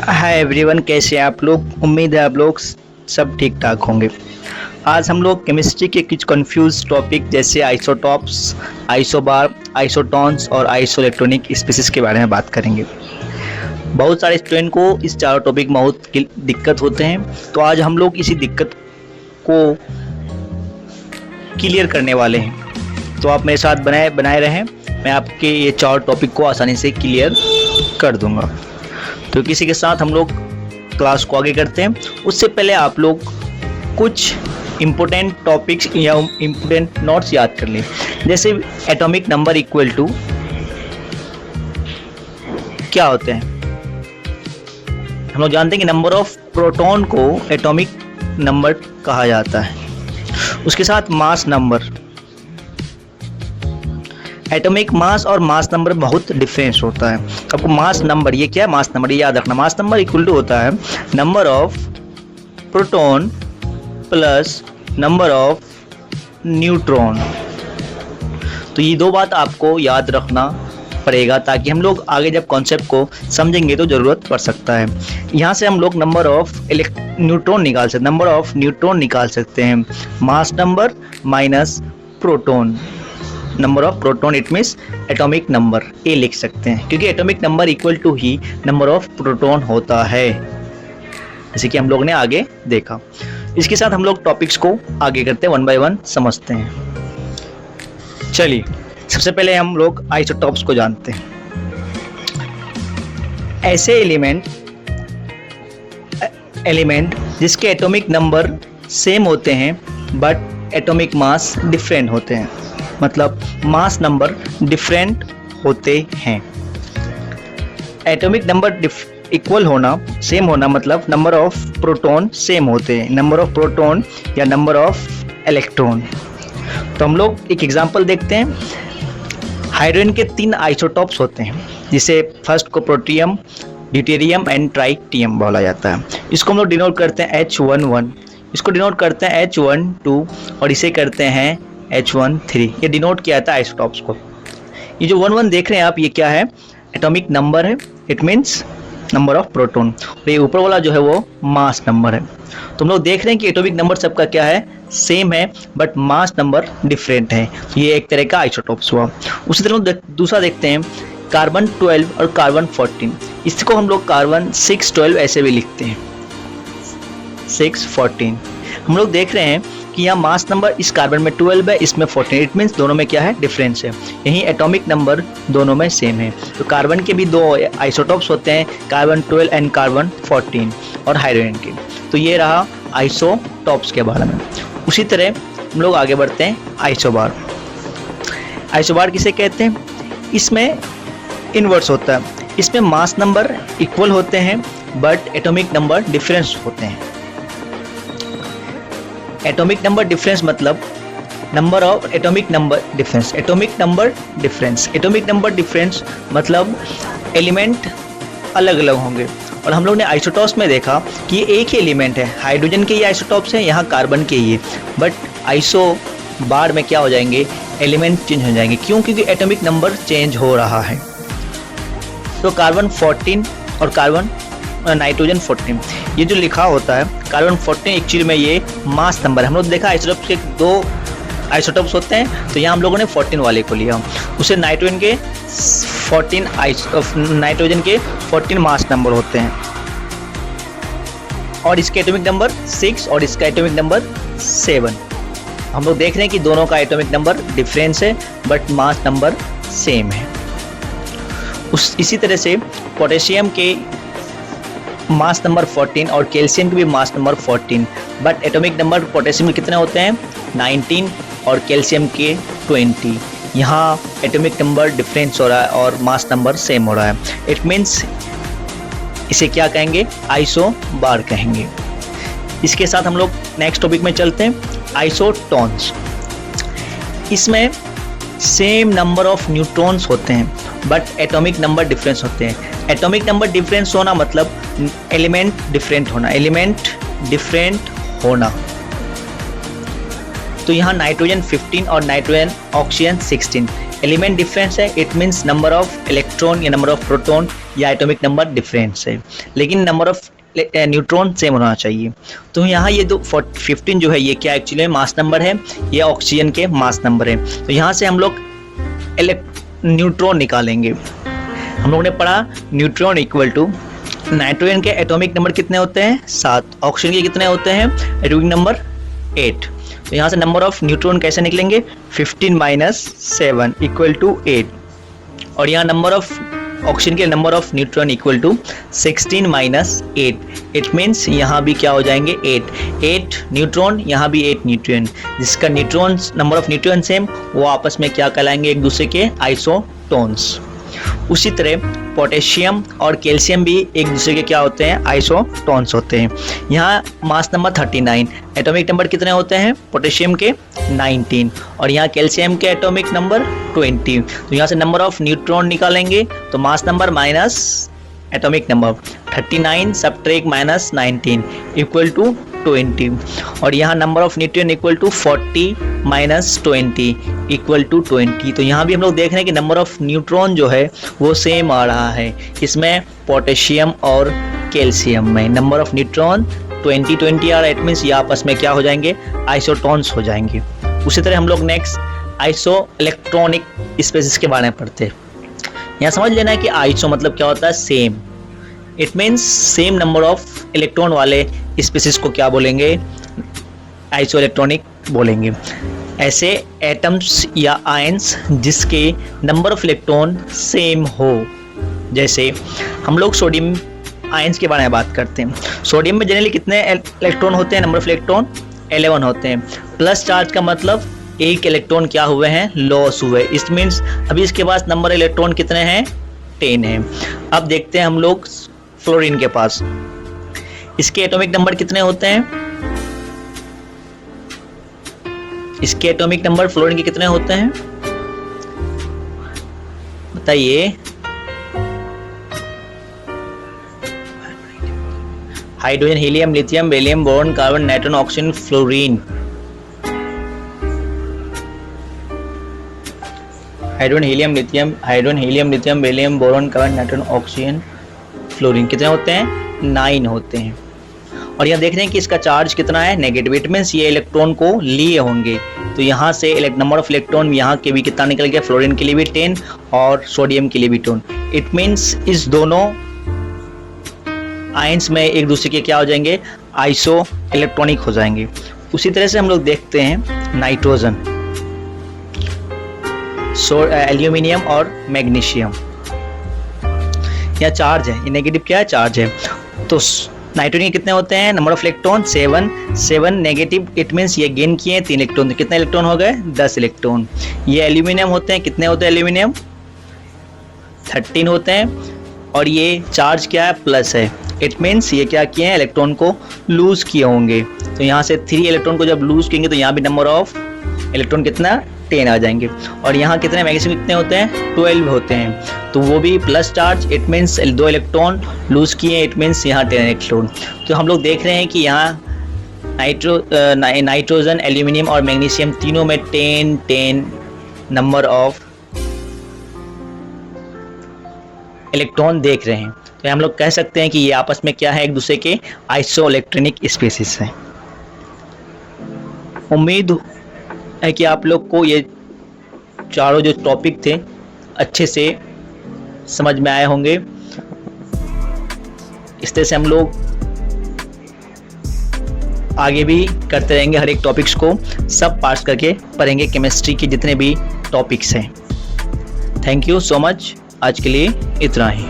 Hi everyone, कैसे हैं आप लोग। उम्मीद है आप लोग सब ठीक ठाक होंगे। आज हम लोग केमिस्ट्री के कुछ कंफ्यूज टॉपिक जैसे आइसोटॉप्स, आइसोबार, आइसोटॉन्स और आइसोइलेक्ट्रॉनिक स्पीसीज के बारे में बात करेंगे। बहुत सारे स्टूडेंट को इस चारों टॉपिक में बहुत दिक्कत होते हैं, तो आज हम लोग इसी दिक्कत को क्लियर करने वाले हैं। तो आप मेरे साथ बनाए रहें, मैं आपके ये चार टॉपिक को आसानी से क्लियर कर दूंगा। तो किसी के साथ हम लोग क्लास को आगे करते हैं, उससे पहले आप लोग कुछ इम्पोर्टेंट टॉपिक्स या इम्पोर्टेंट नोट्स याद कर लें। जैसे एटॉमिक नंबर इक्वल टू क्या होते हैं। हम लोग जानते हैं कि नंबर ऑफ प्रोटॉन को एटॉमिक नंबर कहा जाता है। उसके साथ मास नंबर, एटॉमिक मास और मास नंबर बहुत डिफरेंस होता है। आपको मास नंबर, ये क्या है, मास नंबर, ये याद रखना। मास नंबर इक्वल टू होता है number of proton plus number of neutron. तो ये दो बात आपको याद रखना पड़ेगा, ताकि हम लोग आगे जब कॉन्सेप्ट को समझेंगे तो ज़रूरत पड़ सकता है। यहाँ से हम लोग नंबर ऑफ न्यूट्रॉन निकाल सकते, नंबर ऑफ न्यूट्रॉन निकाल सकते हैं। Mass number minus proton, number of proton it means atomic number, A लिख सकते हैं, क्योंकि एटॉमिक नंबर इक्वल टू ही नंबर ऑफ प्रोटॉन होता है, जैसे कि हम लोग ने आगे देखा। इसके साथ हम लोग टॉपिक्स को आगे करते हैं, वन बाय वन समझते हैं। चलिए, सबसे पहले हम लोग आइसोटॉप्स को जानते हैं। ऐसे एलिमेंट जिसके एटॉमिक नंबर सेम होते हैं बट एटॉमिक मास डिफरेंट होते हैं, मतलब मास नंबर डिफरेंट होते हैं। एटॉमिक नंबर इक्वल होना, सेम होना, मतलब नंबर ऑफ प्रोटॉन सेम होते हैं, नंबर ऑफ प्रोटॉन या नंबर ऑफ इलेक्ट्रॉन। तो हम लोग एक एग्जांपल देखते हैं। हाइड्रोजन के 3 आइसोटॉप्स होते हैं, जिसे फर्स्ट को प्रोटियम, ड्यूटेरियम एंड ट्राइटियम बोला जाता है। इसको हम लोग डिनोट करते हैं H11, इसको डिनोट करते हैं H12 और इसे करते हैं H13। ये डिनोट किया जाता है आइसोटॉप्स को। ये जो 11 देख रहे हैं आप, ये क्या है, एटॉमिक नंबर है, it means number of proton. और ये ऊपर वाला जो है वो मास नंबर है। तो हम लोग देख रहे हैं कि एटॉमिक नंबर सबका क्या है, सेम है, बट मास नंबर डिफरेंट है। ये एक तरह का आइसोटॉप्स हुआ। उसी तरह दूसरा देखते हैं, कार्बन 12 और कार्बन 14। इसको हम लोग कार्बन 612 ऐसे भी लिखते हैं, 614। हम लोग देख रहे हैं कि यहाँ मास नंबर इस कार्बन में 12 है, इसमें 14, इट मीन्स दोनों में क्या है, डिफरेंस है। यहीं एटॉमिक नंबर दोनों में सेम है। तो कार्बन के भी 2 आइसोटॉप्स होते हैं, कार्बन 12 एंड कार्बन 14, और हाइड्रोजन के। तो ये रहा आइसोटॉप्स के बारे में। उसी तरह हम लोग आगे बढ़ते हैं, आइसोबार। आइसोबार किसे कहते हैं, इसमें इन्वर्स होता है। इसमें मास नंबर इक्वल होते हैं बट एटॉमिक नंबर डिफरेंस होते हैं। एटॉमिक नंबर डिफरेंस मतलब number of atomic number difference, atomic number difference, atomic number difference मतलब एलिमेंट अलग अलग होंगे। और हम लोग ने आइसोटॉप्स में देखा कि ये एक ही एलिमेंट है, हाइड्रोजन के ये आइसोटॉप्स हैं, यहाँ कार्बन के ये, बट आइसोबार में क्या हो जाएंगे, एलिमेंट चेंज हो जाएंगे। क्यों? क्योंकि एटॉमिक नंबर चेंज हो रहा है। तो कार्बन 14 और कार्बन नाइट्रोजन 14, ये जो लिखा होता है कार्बन 14 एक्चुअली में ये मास नंबर है। हम लोग देखा आइसोटॉप्स के 2 आइसोटॉप्स होते हैं, तो यहाँ हम लोगों ने 14 वाले को लिया। उसे नाइट्रोजन के 14 मास नंबर होते हैं, और इसके एटॉमिक नंबर 6 और इसका एटॉमिक नंबर 7। हम लोग देख रहे हैं कि दोनों का एटॉमिक नंबर डिफरेंस है बट मास नंबर सेम है। इसी तरह से पोटेशियम के मास नंबर 14 और कैल्शियम के भी mass number 14, but atomic number potassium में कितने होते हैं, 19, और कैल्शियम के 20। यहाँ एटॉमिक नंबर डिफरेंस हो रहा है और मास नंबर सेम हो रहा है। इट मीन्स इसे क्या कहेंगे, आइसोबार कहेंगे। इसके साथ हम लोग नेक्स्ट टॉपिक में चलते हैं, आइसोटॉन्स। इसमें सेम नंबर ऑफ न्यूट्रॉन्स होते हैं बट एटॉमिक नंबर डिफरेंस होते हैं। एटॉमिक नंबर डिफरेंस होना मतलब एलिमेंट डिफरेंट होना, एलिमेंट डिफरेंट होना। तो यहाँ नाइट्रोजन 15 और नाइट्रोजन ऑक्सीजन 16, एलिमेंट डिफरेंस है, it means number of electron या नंबर ऑफ प्रोटॉन या एटॉमिक नंबर डिफरेंस है, लेकिन नंबर ऑफ न्यूट्रॉन सेम होना चाहिए। तो यहाँ ये 15 जो है ये क्या एक्चुअली मास नंबर है, ये ऑक्सीजन के मास नंबर है। तो यहाँ से हम लोग न्यूट्रॉन निकालेंगे। हम लोगों ने पढ़ा न्यूट्रॉन इक्वल टू नाइट्रोजन के एटॉमिक नंबर कितने होते हैं 7, ऑक्सीजन के कितने होते हैं एटॉमिक नंबर 8। तो यहाँ से नंबर ऑफ न्यूट्रॉन कैसे निकलेंगे 15 - 7 इक्वल टू 8, और यहाँ नंबर ऑफ ऑक्सीजन के number of neutron equal to 16 - 8। It means यहाँ भी क्या हो जाएंगे 8 न्यूट्रॉन, यहाँ भी 8 न्यूट्रॉन, जिसका neutron number of neutron same, वो आपस में क्या कहलाएंगे एक दूसरे के आइसोटोन्स। उसी तरह पोटेशियम और कैल्शियम भी एक दूसरे के क्या होते हैं आइसोटोन्स होते हैं। यहाँ मास नंबर 39, एटॉमिक नंबर कितने होते हैं पोटेशियम के 19, और यहाँ कैल्शियम के एटॉमिक नंबर 20। तो यहाँ से नंबर ऑफ न्यूट्रॉन निकालेंगे तो mass number minus atomic number 39 subtract minus 19 equal to 20, और यहाँ number of neutron equal to 40 - 20 equal to 20। तो यहाँ भी हम लोग देख रहे हैं कि नंबर ऑफ न्यूट्रॉन जो है वो सेम आ रहा है, इसमें पोटेशियम और कैल्शियम में नंबर ऑफ न्यूट्रॉन 20 आ रहा है। इट मीन्स ये आपस में क्या हो जाएंगे आइसोटोन्स हो जाएंगे। उसी तरह हम लोग नेक्स्ट आइसो इलेक्ट्रॉनिक स्पेसिस के बारे में पढ़ते हैं। यहाँ समझ लेना है कि आइसो मतलब क्या होता है same, it means same number of electron वाले स्पीसीज को क्या बोलेंगे आइसो इलेक्ट्रॉनिक बोलेंगे। ऐसे एटम्स या आयंस जिसके नंबर ऑफ इलेक्ट्रॉन सेम हो, जैसे हम लोग सोडियम आयंस के बारे में बात करते हैं। सोडियम में जनरली कितने इलेक्ट्रॉन होते हैं नंबर ऑफ इलेक्ट्रॉन 11 होते हैं। प्लस चार्ज का मतलब एक इलेक्ट्रॉन क्या हुए हैं लॉस हुए, इट मीन्स अभी इसके पास नंबर इलेक्ट्रॉन कितने हैं 10 हैं। अब देखते हैं हम लोग फ्लोरीन के पास, इसके एटॉमिक नंबर कितने होते हैं, इसके एटॉमिक नंबर फ्लोरीन के कितने होते हैं बताइए। Hydrogen helium lithium beryllium boron carbon nitrogen oxygen fluorine. Hydrogen helium lithium beryllium boron carbon nitrogen oxygen fluorine कितने होते हैं 9 होते हैं। और यहाँ देख रहे हैं कि इसका चार्ज कितना है नेगेटिव, इट मीन्स ये इलेक्ट्रॉन को लिए होंगे। तो यहाँ से नंबर ऑफ इलेक्ट्रॉन यहाँ के भी कितना निकल गया, फ्लोरीन के लिए भी 10 और सोडियम के लिए भी 10। इट मीन्स इस दोनों आयंस में एक दूसरे के क्या हो जाएंगे आइसो इलेक्ट्रॉनिक हो जाएंगे। उसी तरह से हम लोग देखते हैं नाइट्रोजन, एल्यूमिनियम और मैग्नीशियम, यहाँ चार्ज है, ये नेगेटिव क्या है चार्ज है। तो नाइट्रोजन कितने होते हैं number of electron 7 negative, it means ये गेन किए 3 इलेक्ट्रॉन, तो कितने इलेक्ट्रॉन हो गए 10 इलेक्ट्रॉन। ये एल्यूमिनियम होते हैं, कितने होते हैं एल्यूमिनियम 13 होते हैं, और ये चार्ज क्या है प्लस है, इट मीन्स ये क्या किए हैं इलेक्ट्रॉन को लूज किए होंगे। तो यहाँ से 3 इलेक्ट्रॉन को जब लूज करेंगे तो यहाँ भी नंबर ऑफ इलेक्ट्रॉन कितना 10 आ जाएंगे। और यहाँ कितने मैग्नीशियम कितने होते हैं 12 होते हैं, तो वो भी plus charge, it means 2 electron lose किए, इट मीन्स यहाँ 10 इलेक्ट्रॉन। तो हम लोग देख रहे हैं कि यहाँ नाइट्रोजन एल्यूमिनियम और मैग्नीशियम तीनों में 10 नंबर ऑफ इलेक्ट्रॉन देख रहे हैं। तो हम लोग कह सकते हैं कि ये आपस में क्या है एक दूसरे के आइसो इलेक्ट्रॉनिक स्पेसिस हैं। उम्मीद है कि आप लोग को ये चारों जो टॉपिक थे अच्छे से समझ में आए होंगे। इस तरह से हम लोग आगे भी करते रहेंगे, हर एक टॉपिक्स को सब पार्ट्स करके पढ़ेंगे, केमिस्ट्री के जितने भी टॉपिक्स हैं। थैंक यू सो मच, आज के लिए इतना ही।